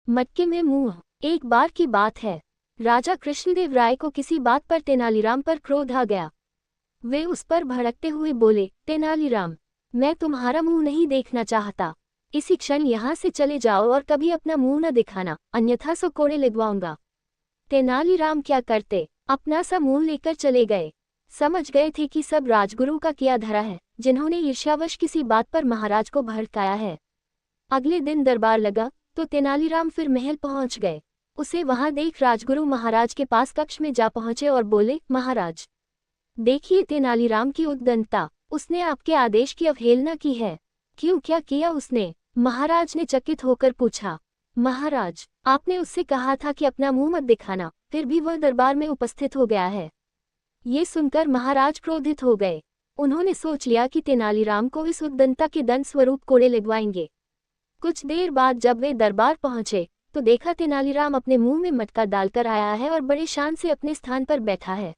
मटके में मुंह। एक बार की बात है, राजा कृष्णदेव राय को किसी बात पर तेनालीराम पर क्रोध आ गया। वे उस पर भड़कते हुए बोले, तेनालीराम, मैं तुम्हारा मुंह नहीं देखना चाहता। इसी क्षण यहाँ से चले जाओ और कभी अपना मुंह न दिखाना, अन्यथा सौ कोड़े लगवाऊंगा। तेनालीराम क्या करते, अपना सा मुंह लेकर चले गए। समझ गए थे कि सब राजगुरु का किया धरा है, जिन्होंने ईर्ष्यावश किसी बात पर महाराज को भड़काया है। अगले दिन दरबार लगा तो तेनालीराम फिर महल पहुंच गए। उसे वहां देख राजगुरु महाराज के पास कक्ष में जा पहुंचे और बोले, महाराज देखिए तेनालीराम की उद्दंडता, उसने आपके आदेश की अवहेलना की है। क्यों, क्या किया उसने? महाराज ने चकित होकर पूछा। महाराज, आपने उससे कहा था कि अपना मुंह मत दिखाना, फिर भी वह दरबार में उपस्थित हो गया है। ये सुनकर महाराज क्रोधित हो गए। उन्होंने सोच लिया कि तेनालीराम को इस उद्दंडता के दंड स्वरूप कोड़े लगवाएंगे। कुछ देर बाद जब वे दरबार पहुंचे तो देखा तेनालीराम अपने मुंह में मटका डालकर आया है और बड़े शान से अपने स्थान पर बैठा है।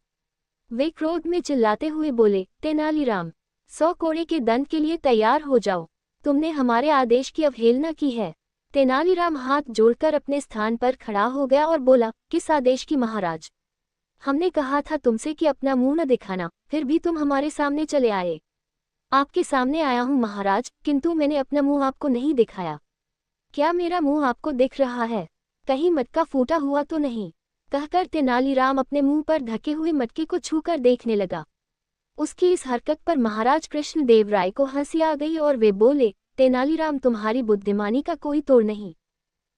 वे क्रोध में चिल्लाते हुए बोले, तेनालीराम, 100 कोड़े के दंड के लिए तैयार हो जाओ, तुमने हमारे आदेश की अवहेलना की है। तेनालीराम हाथ जोड़कर अपने स्थान पर खड़ा हो गया और बोला, किस आदेश की महाराज? हमने कहा था तुमसे कि अपना मुंह न दिखाना, फिर भी तुम हमारे सामने चले आए। आपके सामने आया हूं महाराज, किंतु मैंने अपना मुंह आपको नहीं दिखाया। क्या मेरा मुंह आपको दिख रहा है? कहीं मटका फूटा हुआ तो नहीं? कहकर तेनालीराम अपने मुंह पर ढके हुए मटके को छूकर देखने लगा। उसकी इस हरकत पर महाराज कृष्णदेव राय को हंसी आ गई और वे बोले, तेनालीराम, तुम्हारी बुद्धिमानी का कोई तोड़ नहीं।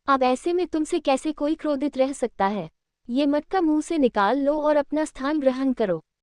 अब ऐसे में तुमसे कैसे कोई क्रोधित रह सकता है? ये मटका मुंह से निकाल लो और अपना स्थान ग्रहण करो।